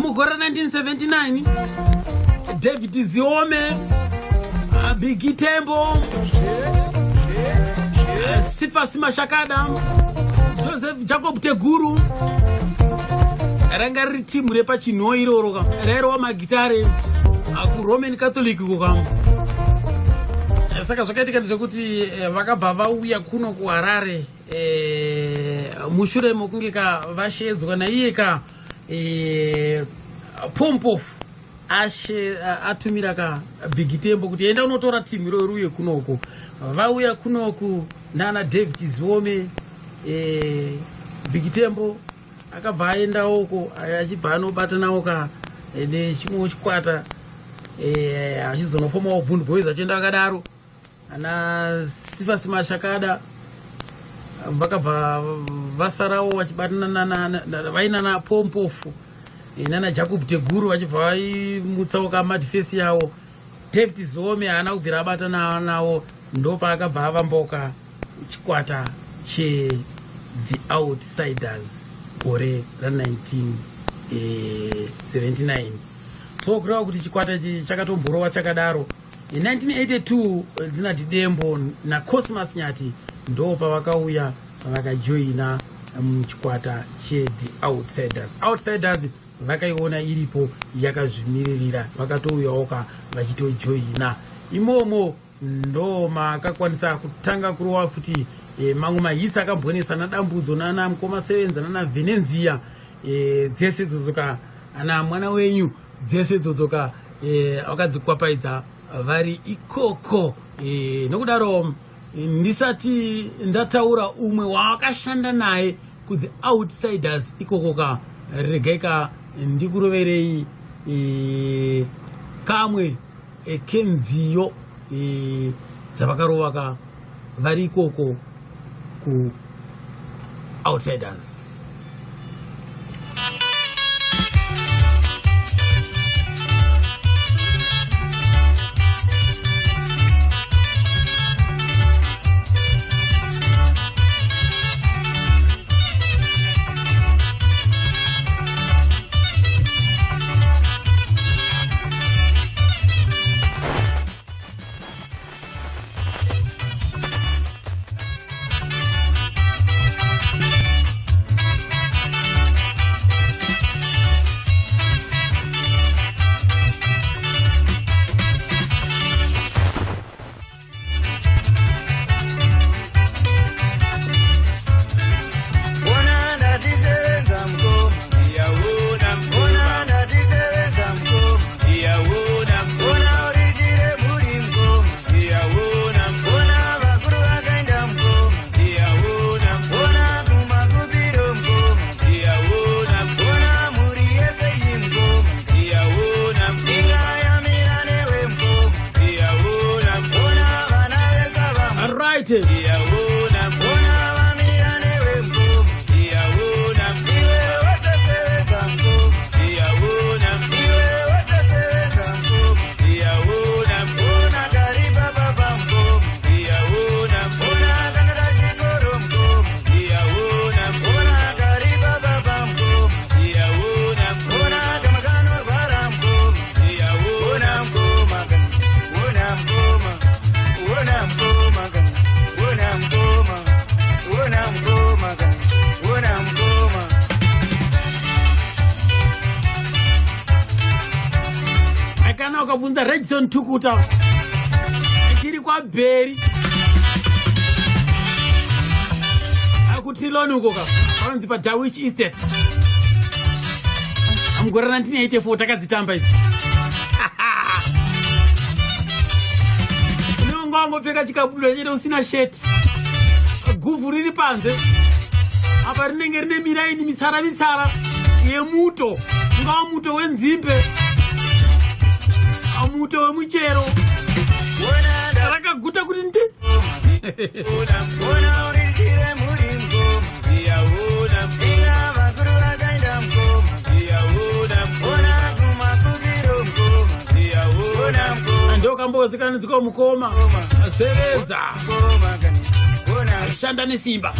Mugore 1979 David Ziome, Biggie Tembo, Sifas Mashakada, Joseph Jacob Teguru, rangari timu repa chino iroro rero wa magitare aku Roman Catholic kuka saka zvakaitika ndezvekuti vakabva vauya kuno kuHarare mushure mokunge ka vashedzwa naiye ka Pompofu atumira ka Big Tembo kuti enda unotora timu iroro uye kunoko vauya kunoku nana David Ziome Big Tembo akabva aenda uko achibva anobatanawo ka nechimwe chikwata achizonofoma Bund Boys achienda akadaro ana Sifas Mashakada vakabva vasarawo vachibatana vainana Pompofu nana Jacob Teguru vachibva vaimutsawo ka madifesi yawo David Ziome haana kubvira abatana nawo ndopa akabva avamboka chikwata che The Outsiders gore ra 1979 so kureva kuti chikwata chakatomborowa chakadaro in 1982 Dinati Dembo na Cosmas Nyati ndo pavakauya vakajoina muchikwata che The Outsiders vakaiona iripo yakazvimiririra vakatouyawo vachitojoina imomo ndo makakwanisa kutanga kurova futi mamwe mahits akambonesa nadambudzo nana Mukoma Sevenza nana Venenzia dzese dzozoka ana mwana wenyu dzese dzozoka vakadzikwapaidza vari ikoko nokudaro ndisati ndataura umwe waakashanda naye ku The Outsiders ikoko ka regaika ndikuroverei kamwe kenziyo dzavakarova vari ikoko ku Outsiders. Ukabvunza Redson Tukuta tiri kwa Berry akutiloni uko panzi pa Dawich Estates amugore 1984 takadzitamba idzi unongo pfeka chikabudura chete usina shirt guvhu riri panze apa rinenge rine miraini mitsara yemuto ungawa muto wenzimbe amuto wemuchero rakaguta kuti ndi ndo kambodzikana dziko Mukoma Sevenza shanda nesimba